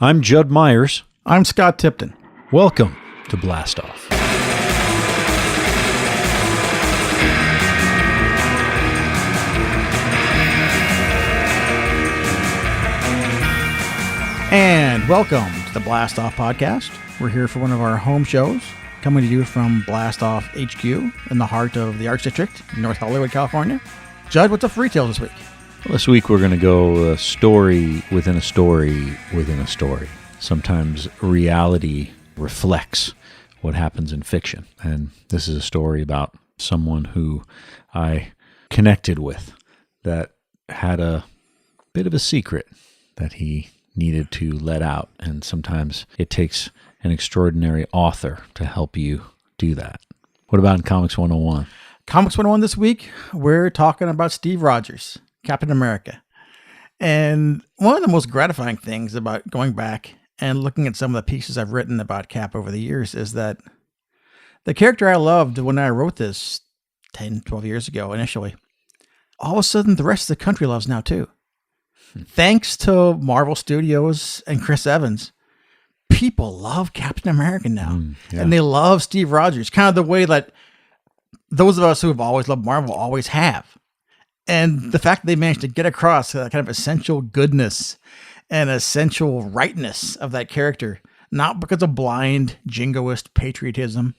I'm Judd Myers. I'm Scott Tipton. Welcome to Blastoff. And welcome to the Blastoff podcast. We're here for one of our home shows, coming to you from Blastoff HQ in the heart of the Arts District in North Hollywood, California. Judd, what's up for retail this week? This week we're going to go a story within a story within a story. Sometimes reality reflects what happens in fiction. And this is a story about someone who I connected with that had a bit of a secret that he needed to let out. And sometimes it takes an extraordinary author to help you do that. What about in Comics 101? Comics 101 this week, we're talking about Steve Rogers, Captain America. And one of the most gratifying things about going back and looking at some of the pieces I've written about Cap over the years is that the character I loved when I wrote this 10, 12 years ago initially, all of a sudden the rest of the country loves now too. Thanks to Marvel Studios and Chris Evans, people love Captain America now. And they love Steve Rogers, kind of the way that those of us who have always loved Marvel always have. And the fact that they managed to get across that kind of essential goodness and essential rightness of that character, not because of blind jingoist patriotism,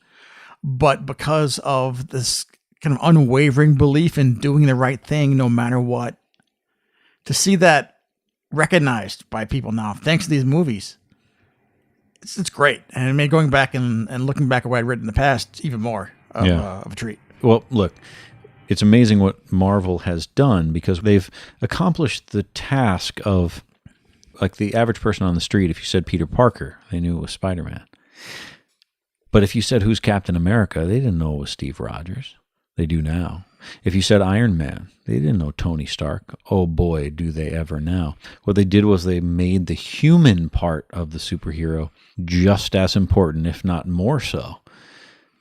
but because of this kind of unwavering belief in doing the right thing no matter what. To see that recognized by people now, thanks to these movies, it's great. And it made going back and looking back at what I'd written in the past even more of a treat. Well, look, it's amazing what Marvel has done because they've accomplished the task of, like, the average person on the street, if you said Peter Parker, they knew it was Spider-Man. But if you said, who's Captain America, they didn't know it was Steve Rogers. They do now. If you said Iron Man, they didn't know Tony Stark. Oh boy, do they ever now. What they did was they made the human part of the superhero just as important, if not more so,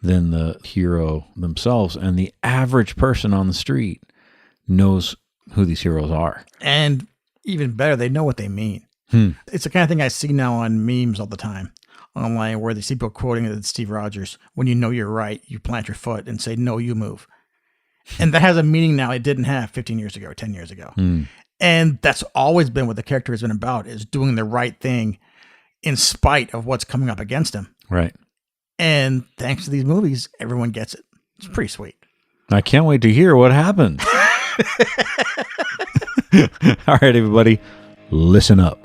than the hero themselves. And the average person on the street knows who these heroes are. And even better, they know what they mean. It's the kind of thing I see now on memes all the time online where they see people quoting Steve Rogers. When you know you're right, you plant your foot and say, no, you move. And that has a meaning now it didn't have 15 years ago or 10 years ago. And that's always been what the character has been about, is doing the right thing in spite of what's coming up against him. Right. And thanks to these movies, everyone gets it. It's pretty sweet. I can't wait to hear what happened. All right, everybody, listen up.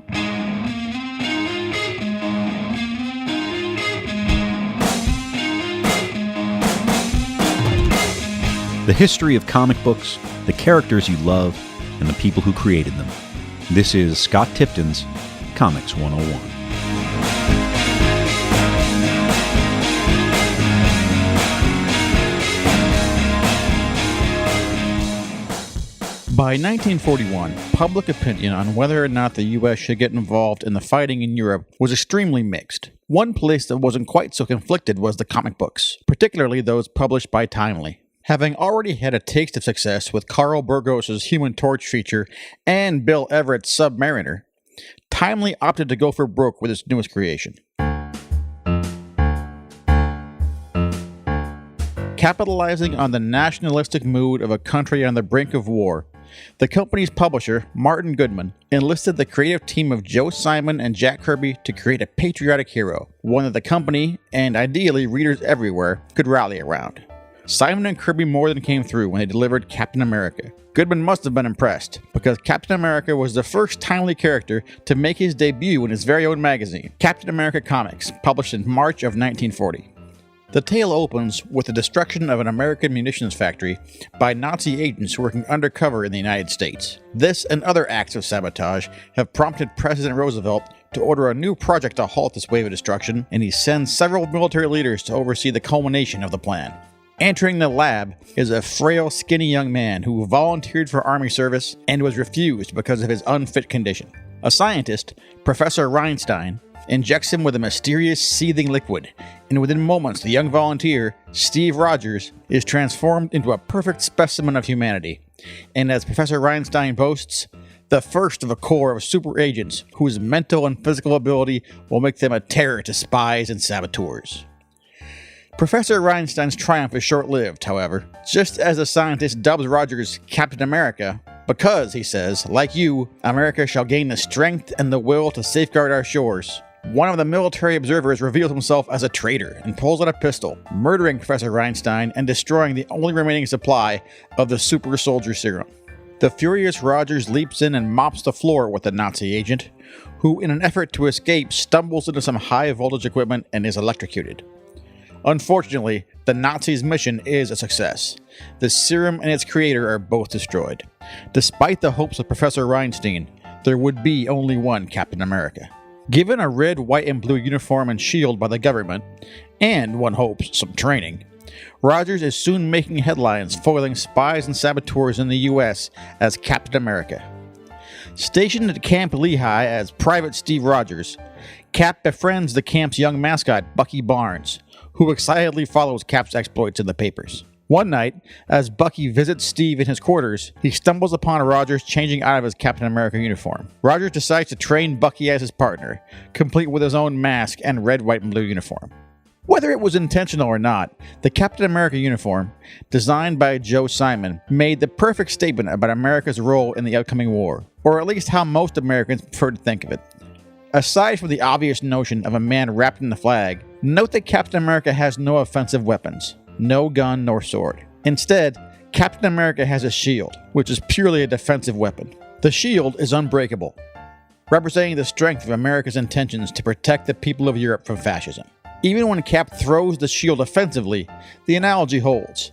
The history of comic books, the characters you love, and the people who created them. This is Scott Tipton's Comics 101. By 1941, public opinion on whether or not the U.S. should get involved in the fighting in Europe was extremely mixed. One place that wasn't quite so conflicted was the comic books, particularly those published by Timely. Having already had a taste of success with Carl Burgos' Human Torch feature and Bill Everett's Submariner, Timely opted to go for broke with its newest creation. Capitalizing on the nationalistic mood of a country on the brink of war, the company's publisher, Martin Goodman, enlisted the creative team of Joe Simon and Jack Kirby to create a patriotic hero, one that the company, and ideally readers everywhere, could rally around. Simon and Kirby more than came through when they delivered Captain America. Goodman must have been impressed, because Captain America was the first Timely character to make his debut in his very own magazine, Captain America Comics, published in March of 1940. The tale opens with the destruction of an American munitions factory by Nazi agents working undercover in the United States. This and other acts of sabotage have prompted President Roosevelt to order a new project to halt this wave of destruction, and he sends several military leaders to oversee the culmination of the plan. Entering the lab is a frail, skinny young man who volunteered for Army service and was refused because of his unfit condition. A scientist, Professor Reinstein, injects him with a mysterious seething liquid, and within moments the young volunteer, Steve Rogers, is transformed into a perfect specimen of humanity. And as Professor Reinstein boasts, the first of a corps of super agents whose mental and physical ability will make them a terror to spies and saboteurs. Professor Reinstein's triumph is short-lived, however, just as the scientist dubs Rogers Captain America, because, he says, like you, America shall gain the strength and the will to safeguard our shores. One of the military observers reveals himself as a traitor and pulls out a pistol, murdering Professor Reinstein and destroying the only remaining supply of the super soldier serum. The furious Rogers leaps in and mops the floor with the Nazi agent, who, in an effort to escape, stumbles into some high-voltage equipment and is electrocuted. Unfortunately, the Nazis' mission is a success. The serum and its creator are both destroyed. Despite the hopes of Professor Reinstein, there would be only one Captain America. Given a red, white, and blue uniform and shield by the government, and, one hopes, some training, Rogers is soon making headlines foiling spies and saboteurs in the U.S. as Captain America. Stationed at Camp Lehigh as Private Steve Rogers, Cap befriends the camp's young mascot, Bucky Barnes, who excitedly follows Cap's exploits in the papers. One night, as Bucky visits Steve in his quarters, he stumbles upon Rogers changing out of his Captain America uniform. Rogers decides to train Bucky as his partner, complete with his own mask and red, white, and blue uniform. Whether it was intentional or not, the Captain America uniform, designed by Joe Simon, made the perfect statement about America's role in the upcoming war, or at least how most Americans prefer to think of it. Aside from the obvious notion of a man wrapped in the flag, note that Captain America has no offensive weapons, no gun nor sword. Instead, Captain America has a shield, which is purely a defensive weapon. The shield is unbreakable, representing the strength of America's intentions to protect the people of Europe from fascism. Even when Cap throws the shield offensively, the analogy holds.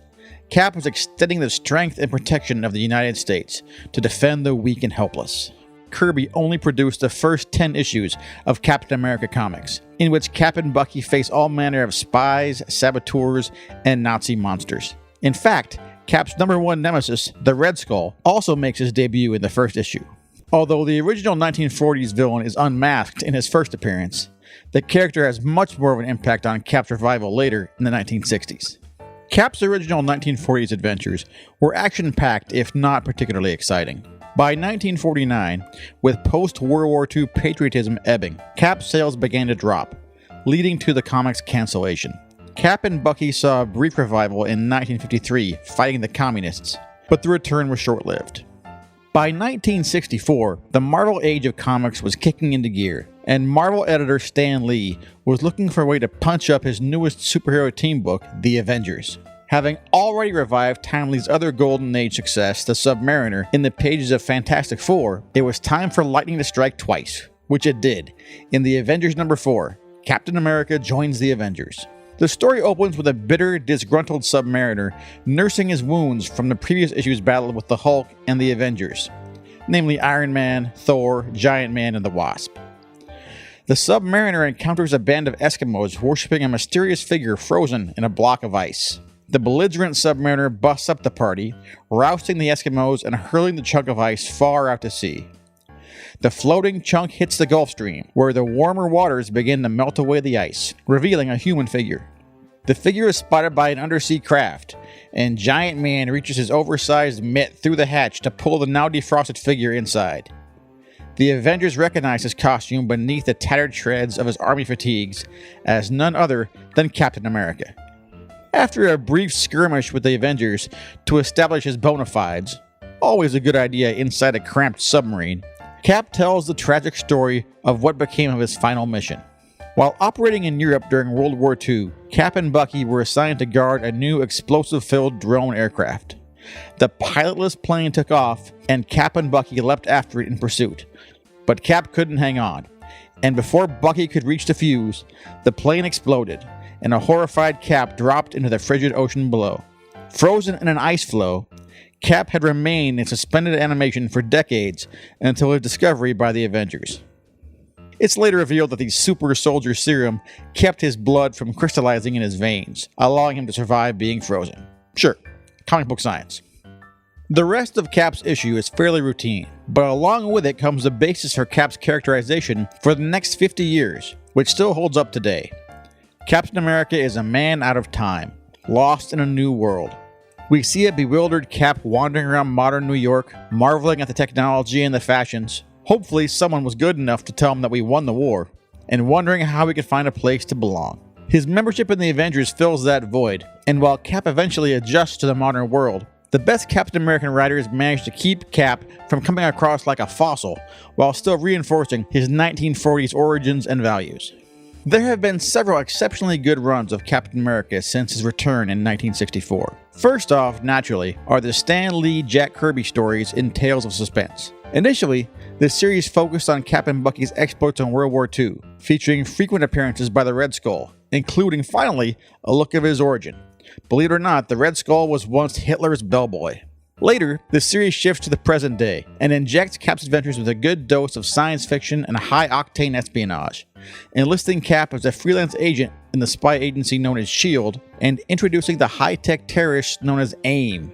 Cap is extending the strength and protection of the United States to defend the weak and helpless. Kirby only produced the first 10 issues of Captain America comics, in which Cap and Bucky face all manner of spies, saboteurs, and Nazi monsters. In fact, Cap's #1 nemesis, the Red Skull, also makes his debut in the first issue. Although the original 1940s villain is unmasked in his first appearance, the character has much more of an impact on Cap's revival later in the 1960s. Cap's original 1940s adventures were action-packed, if not particularly exciting. By 1949, with post-World War II patriotism ebbing, Cap's sales began to drop, leading to the comic's cancellation. Cap and Bucky saw a brief revival in 1953 fighting the communists, but the return was short-lived. By 1964, the Marvel age of comics was kicking into gear, and Marvel editor Stan Lee was looking for a way to punch up his newest superhero team book, The Avengers. Having already revived Timely's other Golden Age success, The Submariner, in the pages of Fantastic Four, it was time for lightning to strike twice, which it did, in The Avengers #4, Captain America Joins the Avengers. The story opens with a bitter, disgruntled Submariner nursing his wounds from the previous issue's battle with the Hulk and the Avengers, namely Iron Man, Thor, Giant Man, and the Wasp. The Submariner encounters a band of Eskimos worshipping a mysterious figure frozen in a block of ice. The belligerent Submariner busts up the party, rousting the Eskimos and hurling the chunk of ice far out to sea. The floating chunk hits the Gulf Stream, where the warmer waters begin to melt away the ice, revealing a human figure. The figure is spotted by an undersea craft, and Giant Man reaches his oversized mitt through the hatch to pull the now defrosted figure inside. The Avengers recognize his costume beneath the tattered shreds of his army fatigues as none other than Captain America. After a brief skirmish with the Avengers to establish his bona fides, always a good idea inside a cramped submarine, Cap tells the tragic story of what became of his final mission. While operating in Europe during World War II, Cap and Bucky were assigned to guard a new explosive-filled drone aircraft. The pilotless plane took off, and Cap and Bucky leapt after it in pursuit. But Cap couldn't hang on, and before Bucky could reach the fuse, the plane exploded, and a horrified Cap dropped into the frigid ocean below. Frozen in an ice floe, Cap had remained in suspended animation for decades until his discovery by the Avengers. It's later revealed that the super soldier serum kept his blood from crystallizing in his veins, allowing him to survive being frozen. Sure, comic book science. The rest of Cap's issue is fairly routine, but along with it comes the basis for Cap's characterization for the next 50 years, which still holds up today. Captain America is a man out of time, lost in a new world. We see a bewildered Cap wandering around modern New York, marveling at the technology and the fashions. Hopefully someone was good enough to tell him that we won the war, and wondering how he could find a place to belong. His membership in the Avengers fills that void, and while Cap eventually adjusts to the modern world, the best Captain American writers managed to keep Cap from coming across like a fossil, while still reinforcing his 1940s origins and values. There have been several exceptionally good runs of Captain America since his return in 1964. First off, naturally, are the Stan Lee Jack Kirby stories in Tales of Suspense. Initially, the series focused on Cap and Bucky's exploits in World War II, featuring frequent appearances by the Red Skull, including, finally, a look of his origin. Believe it or not, the Red Skull was once Hitler's bellboy. Later, the series shifts to the present day and injects Cap's adventures with a good dose of science fiction and high-octane espionage, enlisting Cap as a freelance agent in the spy agency known as S.H.I.E.L.D. and introducing the high-tech terrorists known as AIM,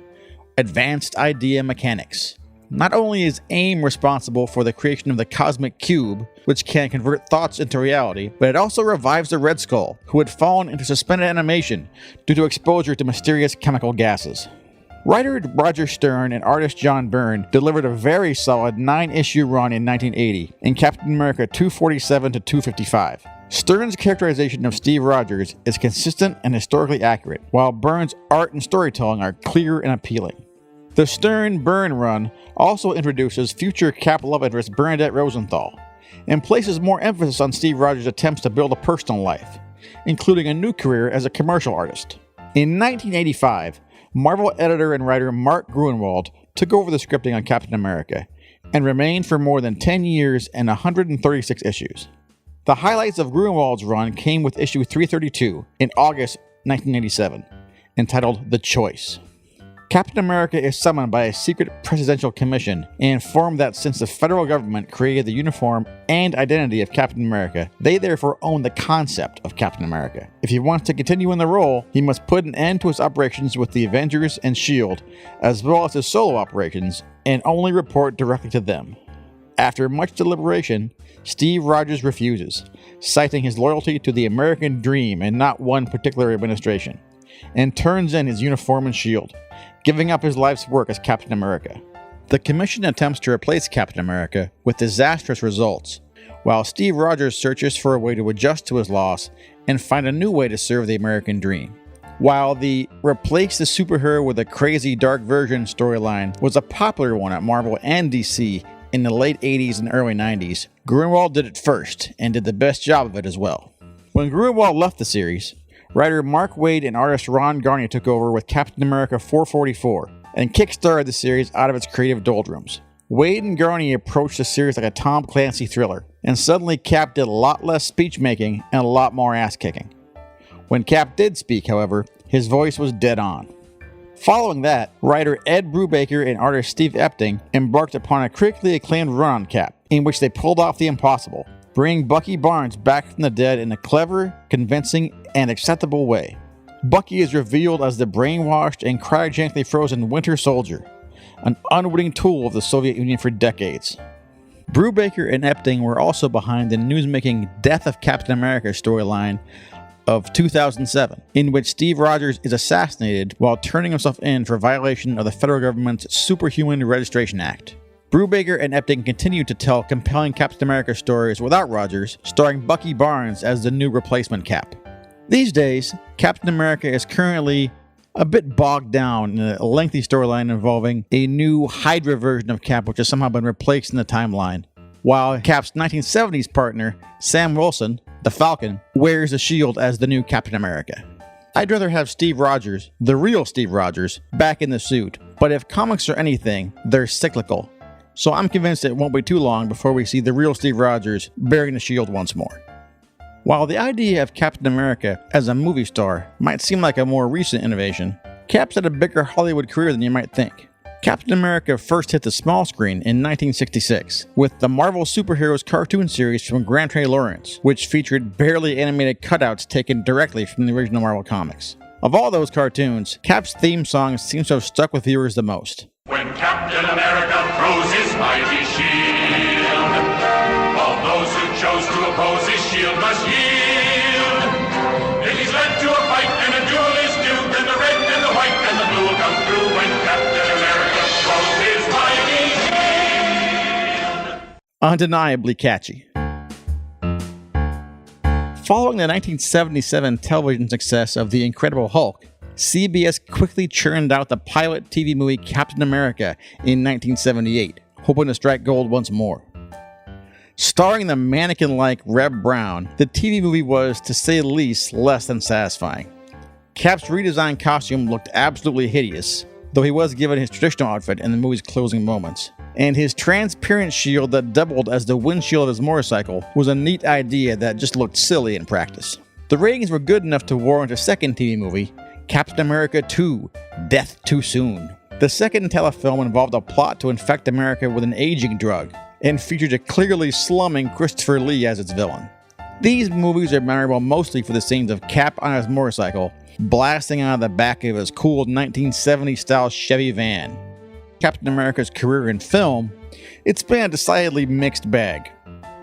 Advanced Idea Mechanics. Not only is AIM responsible for the creation of the Cosmic Cube, which can convert thoughts into reality, but it also revives the Red Skull, who had fallen into suspended animation due to exposure to mysterious chemical gases. Writer Roger Stern and artist John Byrne delivered a very solid 9-issue run in 1980 in Captain America 247 to 255. Stern's characterization of Steve Rogers is consistent and historically accurate, while Byrne's art and storytelling are clear and appealing. The Stern-Byrne run also introduces future Cap love interest Bernadette Rosenthal, and places more emphasis on Steve Rogers' attempts to build a personal life, including a new career as a commercial artist. In 1985, Marvel editor and writer Mark Gruenwald took over the scripting on Captain America, and remained for more than 10 years and 136 issues. The highlights of Gruenwald's run came with issue 332 in August 1987, entitled The Choice. Captain America is summoned by a secret presidential commission and informed that since the federal government created the uniform and identity of Captain America, they therefore own the concept of Captain America. If he wants to continue in the role, he must put an end to his operations with the Avengers and S.H.I.E.L.D., as well as his solo operations, and only report directly to them. After much deliberation, Steve Rogers refuses, citing his loyalty to the American dream and not one particular administration, and turns in his uniform and shield, giving up his life's work as Captain America. The Commission attempts to replace Captain America with disastrous results, while Steve Rogers searches for a way to adjust to his loss and find a new way to serve the American dream. While the replace the superhero with a crazy dark version storyline was a popular one at Marvel and DC in the late 80s and early 90s, Gruenwald did it first and did the best job of it as well. When Gruenwald left the series, writer Mark Waid and artist Ron Garney took over with Captain America 444 and kickstarted the series out of its creative doldrums. Waid and Garney approached the series like a Tom Clancy thriller, and suddenly Cap did a lot less speech-making and a lot more ass-kicking. When Cap did speak, however, his voice was dead on. Following that, writer Ed Brubaker and artist Steve Epting embarked upon a critically acclaimed run on Cap, in which they pulled off the impossible, bringing Bucky Barnes back from the dead in a clever, convincing, and acceptable way. Bucky is revealed as the brainwashed and cryogenically frozen Winter Soldier, an unwitting tool of the Soviet Union for decades. Brubaker and Epting were also behind the newsmaking Death of Captain America storyline of 2007, in which Steve Rogers is assassinated while turning himself in for violation of the federal government's Superhuman Registration Act. Brubaker and Epting continued to tell compelling Captain America stories without Rogers, starring Bucky Barnes as the new replacement Cap. These days, Captain America is currently a bit bogged down in a lengthy storyline involving a new Hydra version of Cap which has somehow been replaced in the timeline, while Cap's 1970s partner, Sam Wilson, the Falcon, wears a shield as the new Captain America. I'd rather have Steve Rogers, the real Steve Rogers, back in the suit, but if comics are anything, they're cyclical. So I'm convinced it won't be too long before we see the real Steve Rogers bearing the shield once more. While the idea of Captain America as a movie star might seem like a more recent innovation, Cap's had a bigger Hollywood career than you might think. Captain America first hit the small screen in 1966 with the Marvel Superheroes cartoon series from Grant Trey Lawrence, which featured barely animated cutouts taken directly from the original Marvel comics. Of all those cartoons, Cap's theme song seems to have stuck with viewers the most. When Captain America throws his mighty shield, all those who chose to oppose his shield must yield. If he's led to a fight and a duel is due, then the red and the white and the blue will come undeniably catchy. Following the 1977 television success of The Incredible Hulk, CBS quickly churned out the pilot TV movie Captain America in 1978, hoping to strike gold once more. Starring the mannequin-like Reb Brown, the TV movie was, to say the least, less than satisfying. Cap's redesigned costume looked absolutely hideous, though he was given his traditional outfit in the movie's closing moments. And his transparent shield that doubled as the windshield of his motorcycle was a neat idea that just looked silly in practice. The ratings were good enough to warrant a second TV movie, Captain America 2: Death Too Soon. The second telefilm involved a plot to infect America with an aging drug, and featured a clearly slumming Christopher Lee as its villain. These movies are memorable mostly for the scenes of Cap on his motorcycle, blasting out of the back of his cool 1970s-style Chevy van. Captain America's career in film, it's been a decidedly mixed bag.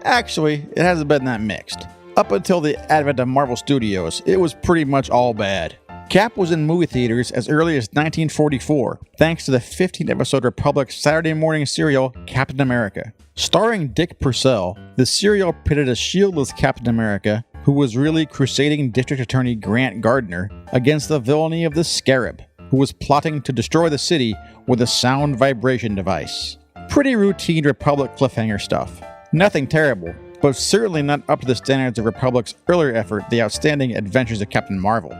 Actually, it hasn't been that mixed. Up until the advent of Marvel Studios, it was pretty much all bad. Cap was in movie theaters as early as 1944, thanks to the 15-episode Republic Saturday morning serial Captain America. Starring Dick Purcell, the serial pitted a shieldless Captain America, who was really crusading District Attorney Grant Gardner, against the villainy of the Scarab, who was plotting to destroy the city with a sound vibration device. Pretty routine Republic cliffhanger stuff. Nothing terrible, but certainly not up to the standards of Republic's earlier effort, The Outstanding Adventures of Captain Marvel.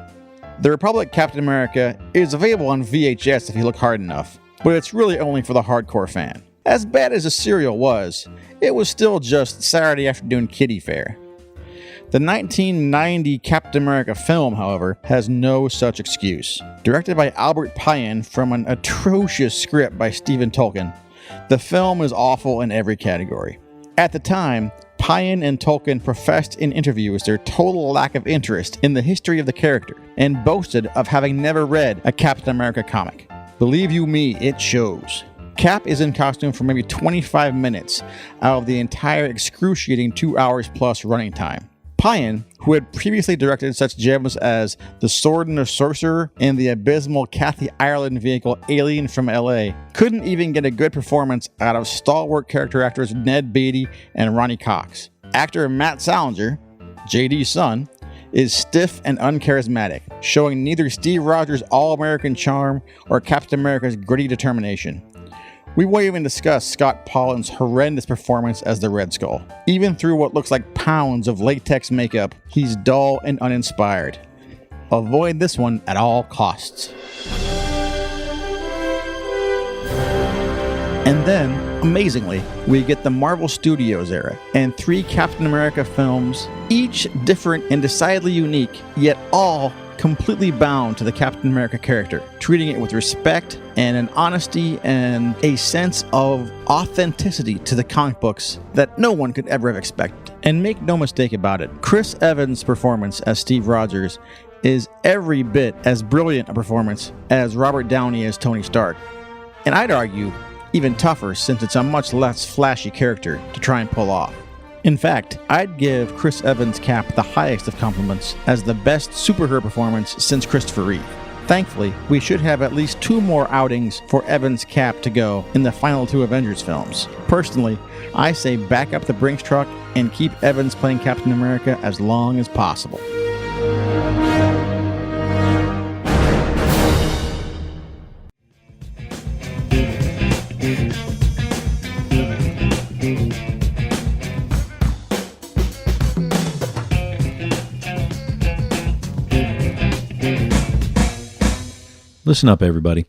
The Republic Captain America is available on VHS if you look hard enough, but it's really only for the hardcore fan. As bad as the serial was, it was still just Saturday afternoon kiddie fare. The 1990 Captain America film, however, has no such excuse. Directed by Albert Payan from an atrocious script by Stephen Tolkien, the film is awful in every category. At the time, Payan and Tolkien professed in interviews their total lack of interest in the history of the character, and boasted of having never read a Captain America comic. Believe you me, it shows. Cap is in costume for maybe 25 minutes out of the entire excruciating 2 hours plus running time. Payan, who had previously directed such gems as The Sword and the Sorcerer and the abysmal Kathy Ireland vehicle Alien from LA, couldn't even get a good performance out of stalwart character actors Ned Beatty and Ronnie Cox. Actor Matt Salinger, JD's son, is stiff and uncharismatic, showing neither Steve Rogers' all-American charm or Captain America's gritty determination. We won't even discuss Scott Pollin's horrendous performance as the Red Skull. Even through what looks like pounds of latex makeup, he's dull and uninspired. Avoid this one at all costs. And then, amazingly, we get the Marvel Studios era, and 3 Captain America films, each different and decidedly unique, yet all completely bound to the Captain America character, treating it with respect and an honesty and a sense of authenticity to the comic books that no one could ever have expected. And make no mistake about it, Chris Evans' performance as Steve Rogers is every bit as brilliant a performance as Robert Downey as Tony Stark. And I'd argue, even tougher, since it's a much less flashy character to try and pull off. In fact, I'd give Chris Evans' Cap the highest of compliments as the best superhero performance since Christopher Reeve. Thankfully, we should have at least 2 more outings for Evans' Cap to go in the final 2 Avengers films. Personally, I say back up the Brinks truck and keep Evans playing Captain America as long as possible. Listen up, everybody.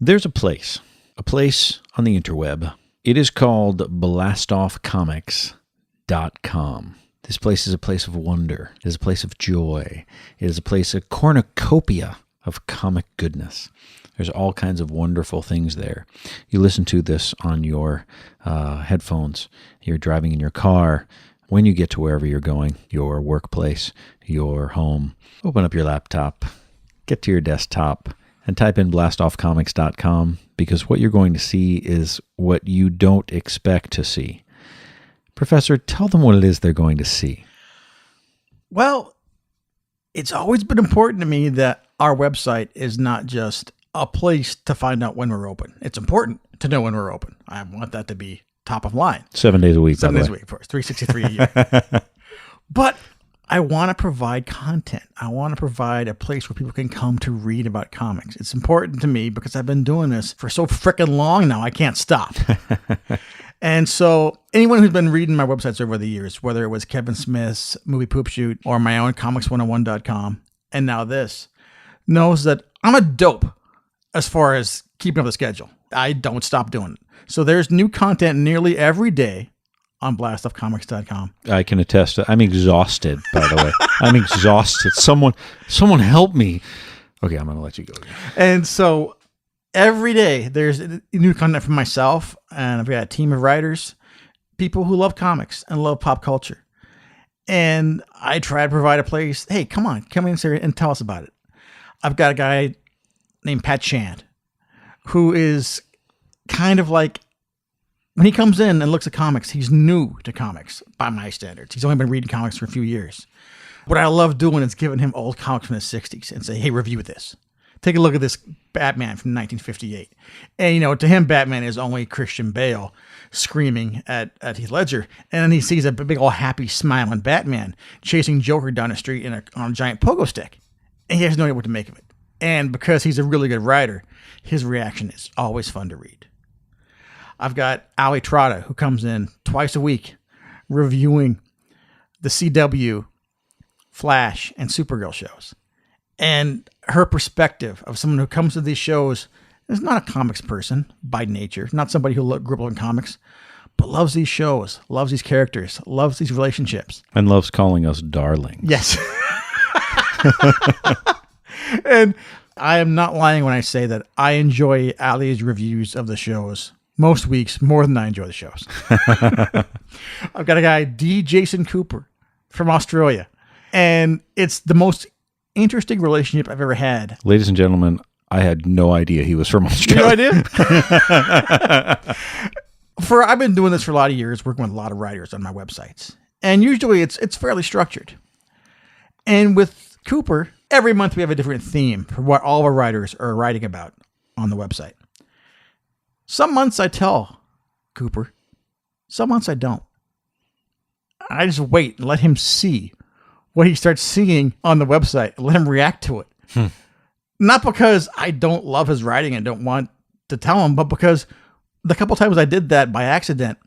There's a place on the interweb. It is called BlastoffComics.com. This place is a place of wonder. It is a place of joy. It is a place, a cornucopia of comic goodness. There's all kinds of wonderful things there. You listen to this on your headphones. You're driving in your car. When you get to wherever you're going, your workplace, your home, open up your laptop, get to your desktop, and type in blastoffcomics.com, because what you're going to see is what you don't expect to see. Professor, tell them what it is they're going to see. Well, it's always been important to me that our website is not just a place to find out when we're open. It's important to know when we're open. I want that to be top of line. 7 days a week. 7 by days the a way. week, of course, 363 a year. But I want to provide content. I want to provide a place where people can come to read about comics. It's important to me because I've been doing this for so freaking long now, I can't stop. And so anyone who's been reading my websites over the years, whether it was Kevin Smith's Movie Poop Shoot or my own comics101.com, and now this, knows that I'm a dope as far as keeping up the schedule. I don't stop doing it. So there's new content nearly every day on blastoffcomics.com. I can attest. I'm exhausted, by the way. I'm exhausted. Someone help me. Okay, I'm going to let you go. And so every day there's new content from myself, and I've got a team of writers, people who love comics and love pop culture. And I try to provide a place. Hey, come in here and tell us about it. I've got a guy named Pat Shand, who is kind of like, when he comes in and looks at comics, he's new to comics by my standards. He's only been reading comics for a few years. What I love doing is giving him old comics from the 60s and say, hey, review this. Take a look at this Batman from 1958. And, to him, Batman is only Christian Bale screaming at Heath Ledger. And then he sees a big old happy smiling Batman chasing Joker down the street on a giant pogo stick. And he has no idea what to make of it. And because he's a really good writer, his reaction is always fun to read. I've got Ali Trotta, who comes in twice a week reviewing the CW, Flash, and Supergirl shows. And her perspective of someone who comes to these shows is not a comics person by nature, not somebody who grew up in comics, but loves these shows, loves these characters, loves these relationships. And loves calling us darlings. Yes. And I am not lying when I say that I enjoy Ali's reviews of the shows most weeks more than I enjoy the shows. I've got a guy, D. Jason Cooper from Australia, and it's the most interesting relationship I've ever had. Ladies and gentlemen, I had no idea he was from Australia. No idea? I've been doing this for a lot of years, working with a lot of writers on my websites. And usually it's fairly structured. And with Cooper, every month we have a different theme for what all of our writers are writing about on the website. Some months I tell Cooper, some months I don't. I just wait and let him see what he starts seeing on the website and let him react to it. Not because I don't love his writing and don't want to tell him, but because the couple times I did that by accident,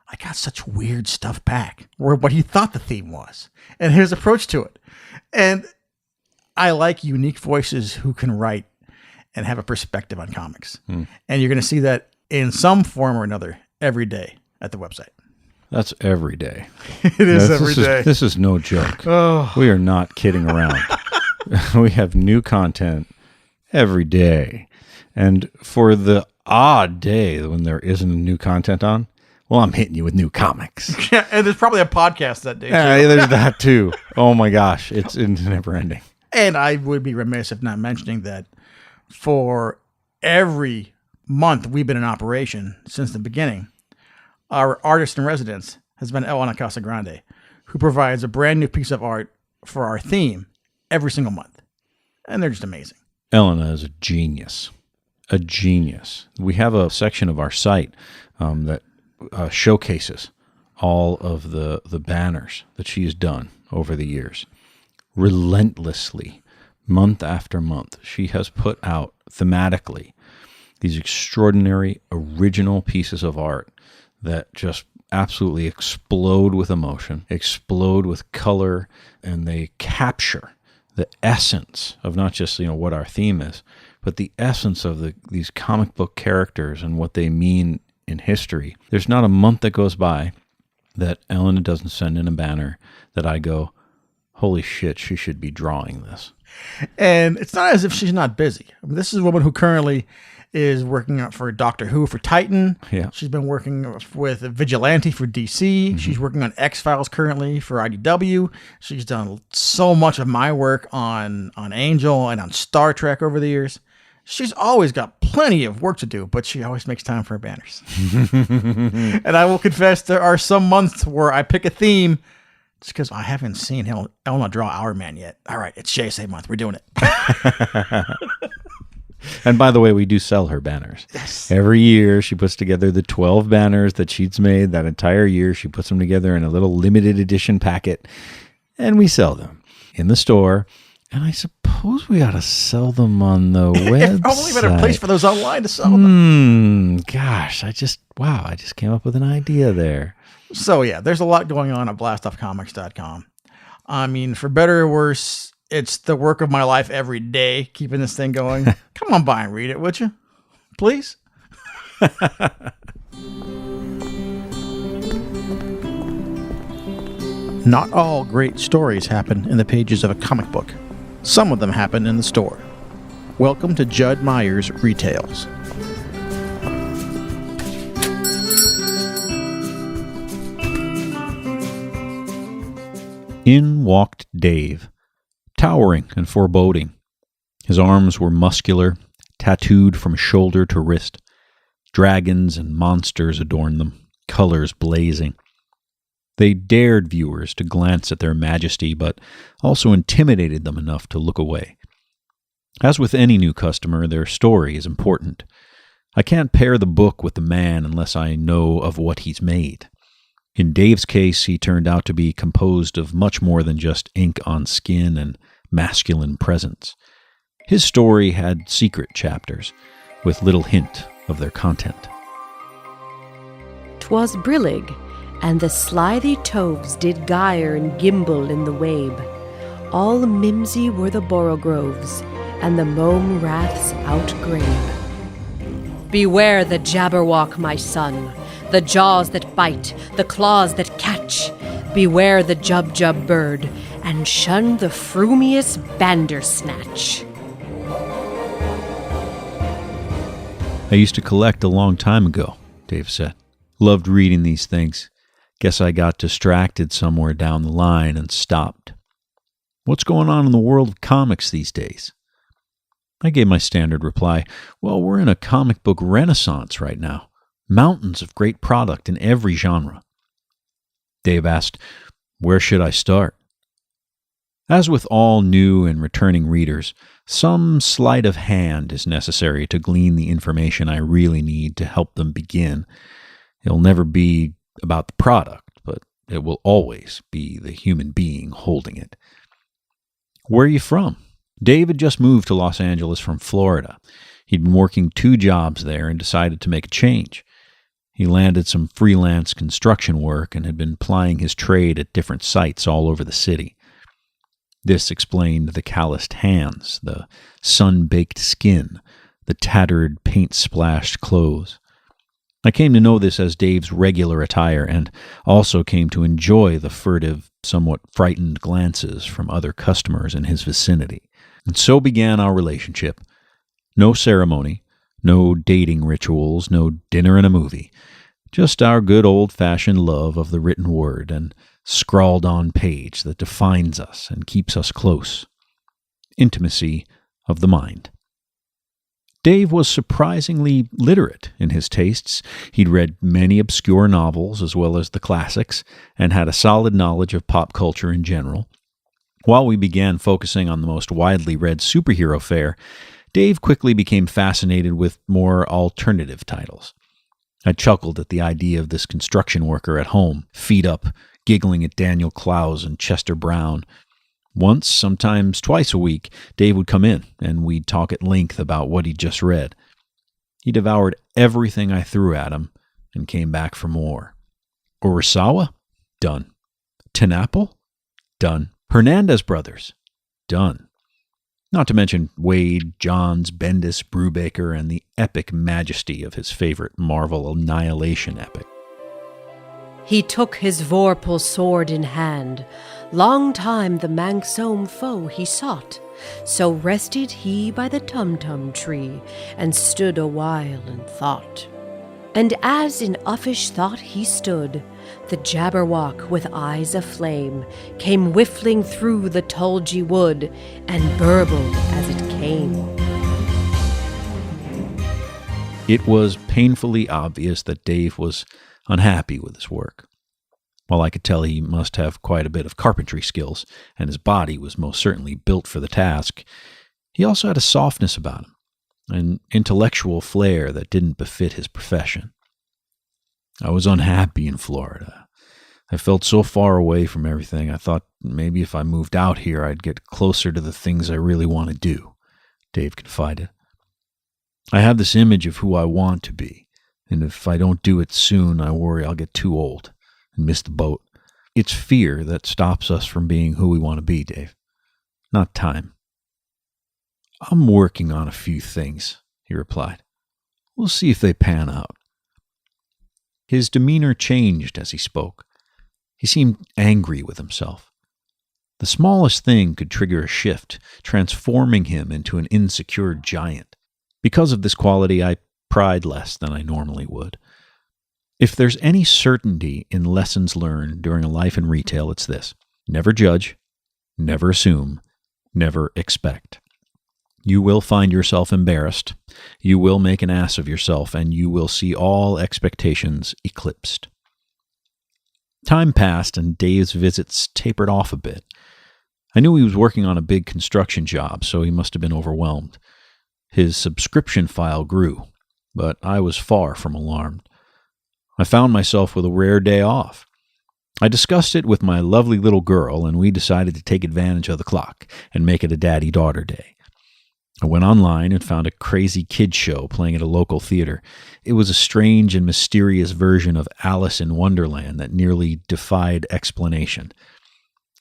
I got such weird stuff back where what he thought the theme was and his approach to it. And I like unique voices who can write and have a perspective on comics. And you're going to see that in some form or another every day at the website. That's every day. It is every day. This is no joke. Oh. We are not kidding around. We have new content every day. And for the odd day when there isn't new content on, well, I'm hitting you with new comics. Yeah, and there's probably a podcast that day, too. Yeah, there's that too. Oh my gosh, it's never ending. And I would be remiss if not mentioning that for every month we've been in operation since the beginning, our artist in residence has been Elena Casagrande, who provides a brand new piece of art for our theme every single month. And they're just amazing. Elena is a genius. A genius. We have a section of our site that showcases all of the banners that she's done over the years. Relentlessly, month after month, she has put out thematically these extraordinary original pieces of art that just absolutely explode with emotion, explode with color, and they capture the essence of not just what our theme is, but the essence of these comic book characters and what they mean in history. There's not a month that goes by that Elena doesn't send in a banner that I go, holy shit, she should be drawing this. And it's not as if she's not busy. I mean, this is a woman who currently is working for Doctor Who for Titan. Yeah. She's been working with Vigilante for DC. Mm-hmm. She's working on X-Files currently for IDW. She's done so much of my work on Angel and on Star Trek over the years. She's always got plenty of work to do, but she always makes time for her banners. And I will confess, there are some months where I pick a theme just because I haven't seen Elena draw Our Man yet. All right, it's JSA month. We're doing it. And by the way, we do sell her banners. Yes. Every year she puts together the 12 banners that she's made that entire year. She puts them together in a little limited edition packet, and we sell them in the store. And I suppose we ought to sell them on the website. Probably better place for those online to sell them. Gosh, I just came up with an idea there. So yeah, there's a lot going on at blastoffcomics.com. I mean, for better or worse, it's the work of my life every day, keeping this thing going. Come on by and read it, would you? Please? Not all great stories happen in the pages of a comic book. Some of them happen in the store. Welcome to Judd Meyer's Retails. In walked Dave, towering and foreboding. His arms were muscular, tattooed from shoulder to wrist. Dragons and monsters adorned them, colors blazing. They dared viewers to glance at their majesty, but also intimidated them enough to look away. As with any new customer, their story is important. I can't pair the book with the man unless I know of what he's made. In Dave's case, he turned out to be composed of much more than just ink on skin and masculine presence. His story had secret chapters, with little hint of their content. 'Twas brillig, and the slithy toves did gyre and gimble in the wabe. All mimsy were the borogroves, and the mome raths outgrabe. Beware the jabberwock, my son, the jaws that bite, the claws that catch. Beware the jub-jub bird, and shun the frumious bandersnatch. I used to collect a long time ago, Dave said. Loved reading these things. Guess I got distracted somewhere down the line and stopped. What's going on in the world of comics these days? I gave my standard reply, well, we're in a comic book renaissance right now. Mountains of great product in every genre. Dave asked, where should I start? As with all new and returning readers, some sleight of hand is necessary to glean the information I really need to help them begin. It'll never be about the product, but it will always be the human being holding it. Where are you from? Dave had just moved to Los Angeles from Florida. He'd been working 2 jobs there and decided to make a change. He landed some freelance construction work and had been plying his trade at different sites all over the city. This explained the calloused hands, the sun-baked skin, the tattered, paint-splashed clothes. I came to know this as Dave's regular attire and also came to enjoy the furtive, somewhat frightened glances from other customers in his vicinity. And so began our relationship. No ceremony, no dating rituals, no dinner and a movie. Just our good old-fashioned love of the written word and scrawled-on page that defines us and keeps us close. Intimacy of the mind. Dave was surprisingly literate in his tastes. He'd read many obscure novels as well as the classics, and had a solid knowledge of pop culture in general. While we began focusing on the most widely read superhero fare, Dave quickly became fascinated with more alternative titles. I chuckled at the idea of this construction worker at home, feet up, giggling at Daniel Clowes and Chester Brown. Once, sometimes twice a week, Dave would come in, and we'd talk at length about what he'd just read. He devoured everything I threw at him, and came back for more. Urasawa? Done. Tinapple? Done. Hernandez Brothers? Done. Not to mention Wade, Johns, Bendis, Brubaker, and the epic majesty of his favorite Marvel Annihilation epic. He took his vorpal sword in hand. Long time the manxome foe he sought. So rested he by the tum-tum tree, and stood a while in thought. And as in uffish thought he stood, the Jabberwock with eyes aflame came whiffling through the tulgey wood, and burbled as it came. It was painfully obvious that Dave was unhappy with his work. While I could tell he must have quite a bit of carpentry skills, and his body was most certainly built for the task, he also had a softness about him. an intellectual flair that didn't befit his profession. I was unhappy in Florida. I felt so far away from everything. I thought maybe if I moved out here, I'd get closer to the things I really want to do, Dave confided. I have this image of who I want to be, and if I don't do it soon, I worry I'll get too old and miss the boat. It's fear that stops us from being who we want to be, Dave, not time. I'm working on a few things, he replied. We'll see if they pan out. His demeanor changed as he spoke. He seemed angry with himself. The smallest thing could trigger a shift, transforming him into an insecure giant. Because of this quality, I pried less than I normally would. If there's any certainty in lessons learned during a life in retail, it's this. Never judge, never assume, never expect. You will find yourself embarrassed, you will make an ass of yourself, and you will see all expectations eclipsed. Time passed, and Dave's visits tapered off a bit. I knew he was working on a big construction job, so he must have been overwhelmed. His subscription file grew, but I was far from alarmed. I found myself with a rare day off. I discussed it with my lovely little girl, and we decided to take advantage of the clock and make it a daddy-daughter day. I went online and found a crazy kids show playing at a local theater. It was a strange and mysterious version of Alice in Wonderland that nearly defied explanation.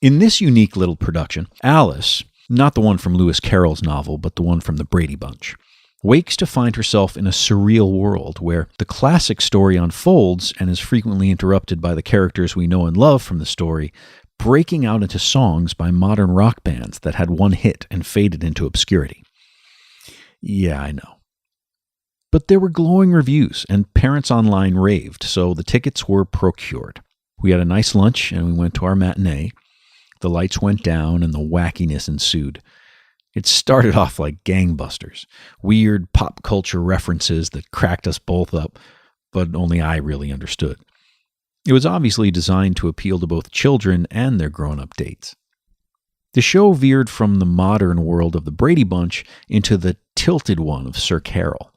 In this unique little production, Alice, not the one from Lewis Carroll's novel, but the one from the Brady Bunch, wakes to find herself in a surreal world where the classic story unfolds and is frequently interrupted by the characters we know and love from the story, breaking out into songs by modern rock bands that had one hit and faded into obscurity. Yeah, I know. But there were glowing reviews, and parents online raved, so the tickets were procured. We had a nice lunch, and we went to our matinee. The lights went down, and the wackiness ensued. It started off like gangbusters, weird pop culture references that cracked us both up, but only I really understood. It was obviously designed to appeal to both children and their grown-up dates. The show veered from the modern world of the Brady Bunch into the tilted one of Sir Carol.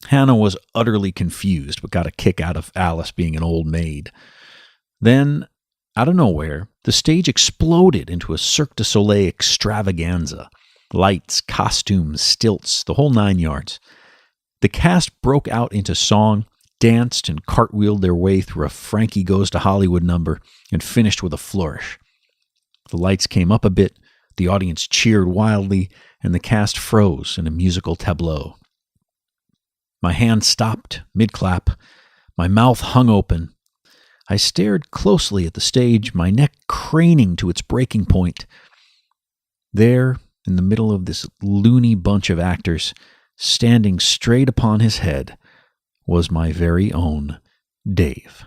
Hannah was utterly confused, but got a kick out of Alice being an old maid. Then, out of nowhere, the stage exploded into a Cirque du Soleil extravaganza. Lights, costumes, stilts, the whole 9 yards. The cast broke out into song, danced and cartwheeled their way through a Frankie Goes to Hollywood number, and finished with a flourish. The lights came up a bit, the audience cheered wildly, and the cast froze in a musical tableau. My hand stopped mid-clap. My mouth hung open. I stared closely at the stage, my neck craning to its breaking point. There, in the middle of this loony bunch of actors, standing straight upon his head, was my very own Dave.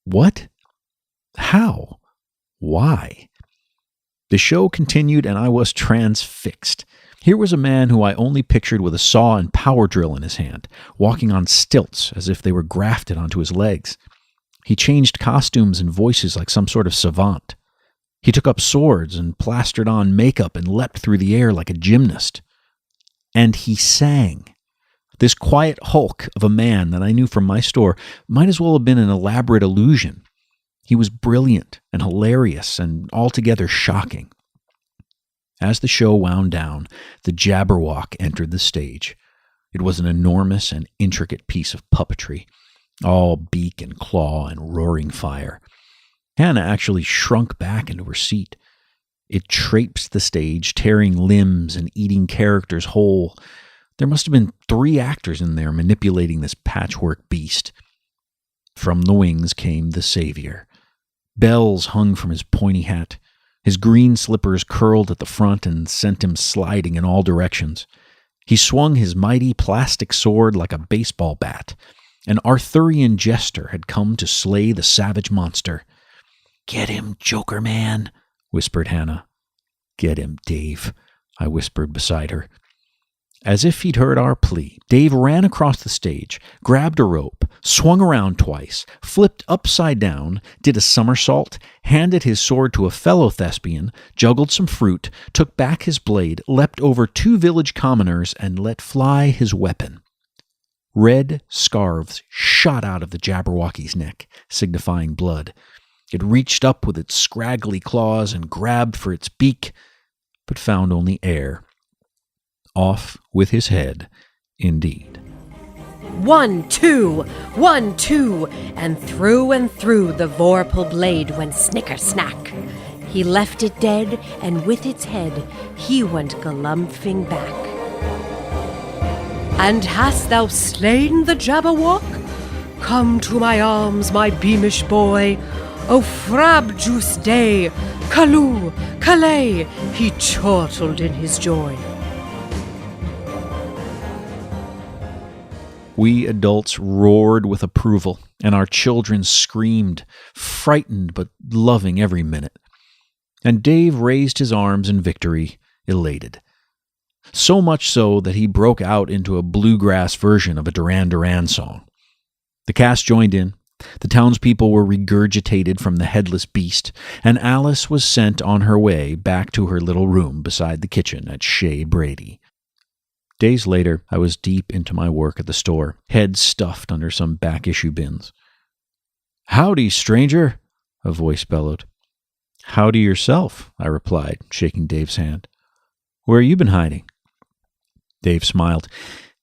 What? How? Why? The show continued, and I was transfixed. Here was a man who I only pictured with a saw and power drill in his hand, walking on stilts as if they were grafted onto his legs. He changed costumes and voices like some sort of savant. He took up swords and plastered on makeup and leapt through the air like a gymnast. And he sang. This quiet hulk of a man that I knew from my store might as well have been an elaborate illusion. He was brilliant and hilarious and altogether shocking. As the show wound down, the Jabberwock entered the stage. It was an enormous and intricate piece of puppetry, all beak and claw and roaring fire. Hannah actually shrunk back into her seat. It traipsed the stage, tearing limbs and eating characters whole. There must have been 3 actors in there manipulating this patchwork beast. From the wings came the savior. Bells hung from his pointy hat. His green slippers curled at the front and sent him sliding in all directions. He swung his mighty plastic sword like a baseball bat. An Arthurian jester had come to slay the savage monster. "Get him, Joker Man," whispered Hannah. "Get him, Dave," I whispered beside her. As if he'd heard our plea, Dave ran across the stage, grabbed a rope, swung around twice, flipped upside down, did a somersault, handed his sword to a fellow thespian, juggled some fruit, took back his blade, leapt over 2 village commoners, and let fly his weapon. Red scarves shot out of the Jabberwocky's neck, signifying blood. It reached up with its scraggly claws and grabbed for its beak, but found only air. Off with his head, indeed. 1, 2, 1, 2, and through the vorpal blade went snicker-snack. He left it dead, and with its head he went galumphing back. And hast thou slain the Jabberwock? Come to my arms, my beamish boy. O frab juice day, Calloo, Calais, he chortled in his joy. We adults roared with approval, and our children screamed, frightened but loving every minute. And Dave raised his arms in victory, elated. So much so that he broke out into a bluegrass version of a Duran Duran song. The cast joined in, the townspeople were regurgitated from the headless beast, and Alice was sent on her way back to her little room beside the kitchen at Shea Brady. Days later, I was deep into my work at the store, head stuffed under some back-issue bins. "Howdy, stranger," a voice bellowed. "Howdy yourself," I replied, shaking Dave's hand. "Where you been hiding?" Dave smiled.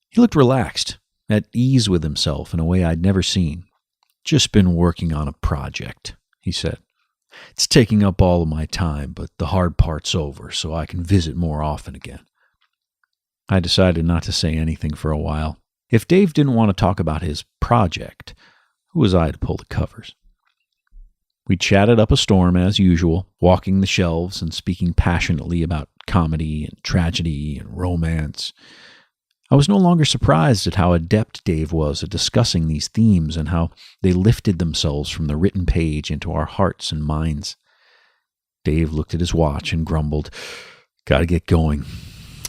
He looked relaxed, at ease with himself in a way I'd never seen. "Just been working on a project," he said. "It's taking up all of my time, but the hard part's over, so I can visit more often again." I decided not to say anything for a while. If Dave didn't want to talk about his project, who was I to pull the covers? We chatted up a storm as usual, walking the shelves and speaking passionately about comedy and tragedy and romance. I was no longer surprised at how adept Dave was at discussing these themes and how they lifted themselves from the written page into our hearts and minds. Dave looked at his watch and grumbled, "Gotta get going.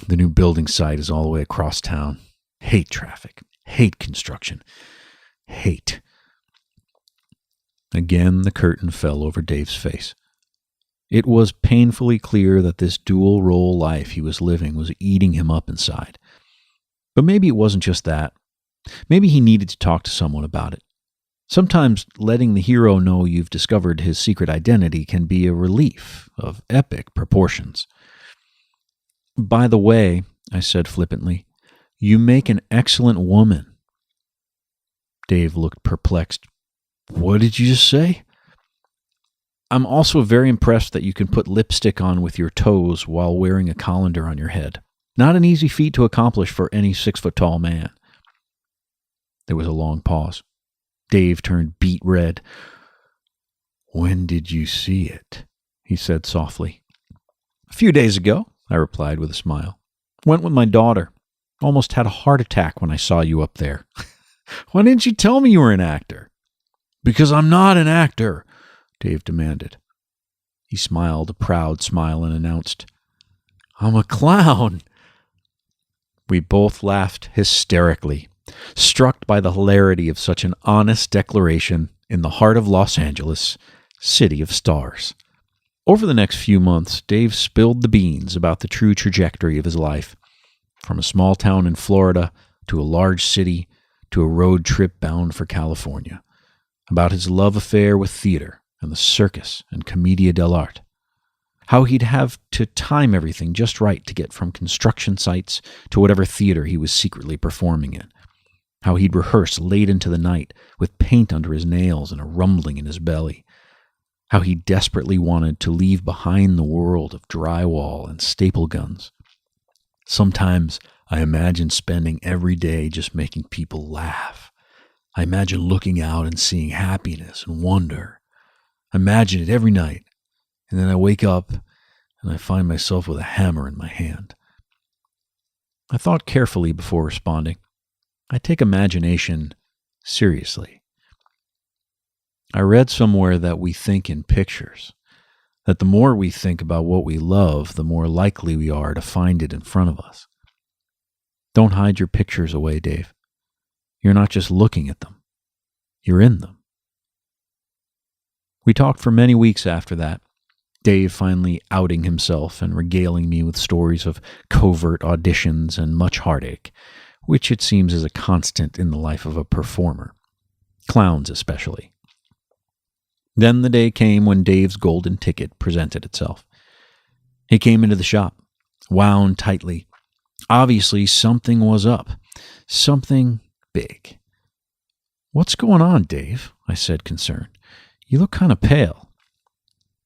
The new building site is all the way across town. Hate traffic. Hate construction. Hate." Again, the curtain fell over Dave's face. It was painfully clear that this dual-role life he was living was eating him up inside. But maybe it wasn't just that. Maybe he needed to talk to someone about it. Sometimes letting the hero know you've discovered his secret identity can be a relief of epic proportions. "By the way," I said flippantly, "you make an excellent woman." Dave looked perplexed. "What did you just say?" "I'm also very impressed that you can put lipstick on with your toes while wearing a colander on your head. Not an easy feat to accomplish for any 6-foot-tall man." There was a long pause. Dave turned beet red. "When did you see it?" he said softly. "A few days ago," I replied with a smile. "Went with my daughter. Almost had a heart attack when I saw you up there." "Why didn't you tell me you were an actor?" "Because I'm not an actor," Dave demanded. He smiled a proud smile and announced, "I'm a clown." We both laughed hysterically, struck by the hilarity of such an honest declaration in the heart of Los Angeles, city of stars. Over the next few months, Dave spilled the beans about the true trajectory of his life, from a small town in Florida to a large city to a road trip bound for California, about his love affair with theater and the circus and commedia dell'arte, how he'd have to time everything just right to get from construction sites to whatever theater he was secretly performing in, how he'd rehearse late into the night with paint under his nails and a rumbling in his belly, how he desperately wanted to leave behind the world of drywall and staple guns. "Sometimes I imagine spending every day just making people laugh. I imagine looking out and seeing happiness and wonder. I imagine it every night, and then I wake up and I find myself with a hammer in my hand." I thought carefully before responding. I take imagination seriously. I read somewhere that we think in pictures, that the more we think about what we love, the more likely we are to find it in front of us. Don't hide your pictures away, Dave. You're not just looking at them. You're in them. We talked for many weeks after that, Dave finally outing himself and regaling me with stories of covert auditions and much heartache, which it seems is a constant in the life of a performer. Clowns especially. Then the day came when Dave's golden ticket presented itself. He came into the shop, wound tightly. Obviously, something was up. Something big. "What's going on, Dave?" I said, concerned. "You look kind of pale."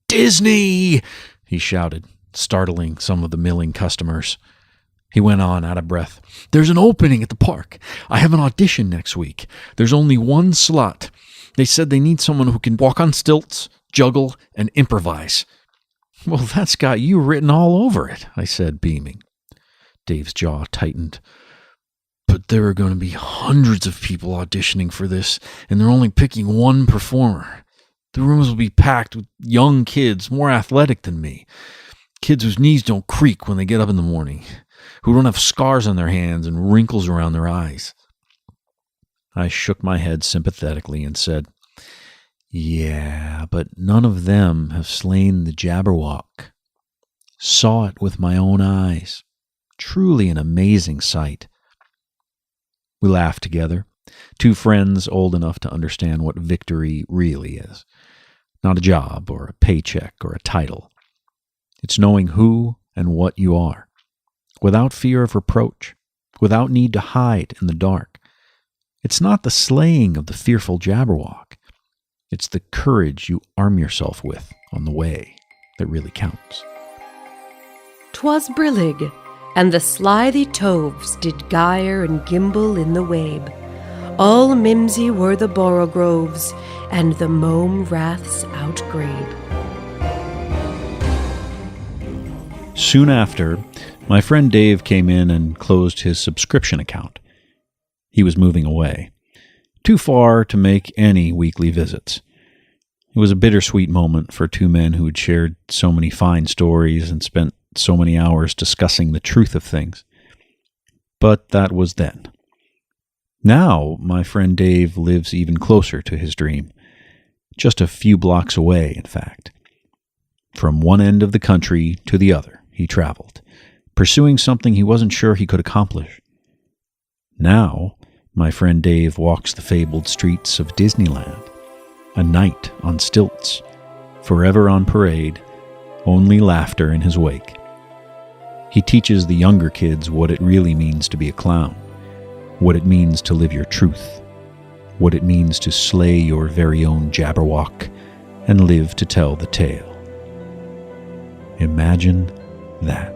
"Disney!" he shouted, startling some of the milling customers. He went on, out of breath. "There's an opening at the park. I have an audition next week. There's only one slot. They said they need someone who can walk on stilts, juggle, and improvise." "Well, that's got you written all over it," I said, beaming. Dave's jaw tightened. "But there are going to be hundreds of people auditioning for this, and they're only picking one performer. The rooms will be packed with young kids, more athletic than me. Kids whose knees don't creak when they get up in the morning, who don't have scars on their hands and wrinkles around their eyes." I shook my head sympathetically and said, "Yeah, but none of them have slain the Jabberwock. Saw it with my own eyes. Truly an amazing sight." We laughed together, two friends old enough to understand what victory really is. Not a job or a paycheck or a title. It's knowing who and what you are, without fear of reproach, without need to hide in the dark. It's not the slaying of the fearful Jabberwock. It's the courage you arm yourself with on the way that really counts. "'Twas brillig, and the slithy toves did gyre and gimble in the wabe. All mimsy were the borogroves, and the mome raths outgrabe." Soon after, my friend Dave came in and closed his subscription account. He was moving away, too far to make any weekly visits. It was a bittersweet moment for two men who had shared so many fine stories and spent so many hours discussing the truth of things. But that was then. Now, my friend Dave lives even closer to his dream. Just a few blocks away, in fact. From one end of the country to the other, he traveled, pursuing something he wasn't sure he could accomplish. Now, my friend Dave walks the fabled streets of Disneyland, a knight on stilts, forever on parade, only laughter in his wake. He teaches the younger kids what it really means to be a clown, what it means to live your truth, what it means to slay your very own Jabberwock and live to tell the tale. Imagine that.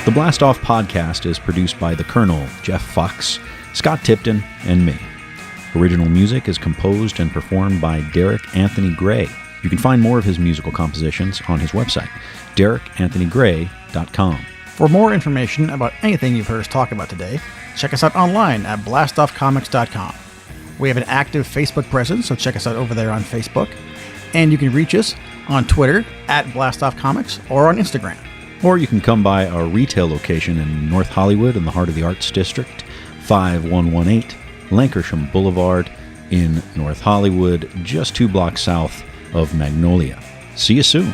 The Blastoff podcast is produced by the Colonel, Jeff Fox, Scott Tipton, and me. Original music is composed and performed by Derek Anthony Gray. You can find more of his musical compositions on his website, derekanthonygray.com. For more information about anything you've heard us talk about today, check us out online at blastoffcomics.com. We have an active Facebook presence, so check us out over there on Facebook. And you can reach us on Twitter at blastoffcomics or on Instagram. Or you can come by our retail location in North Hollywood in the heart of the Arts District, 5118 Lankershim Boulevard in North Hollywood, just 2 blocks south of Magnolia. See you soon.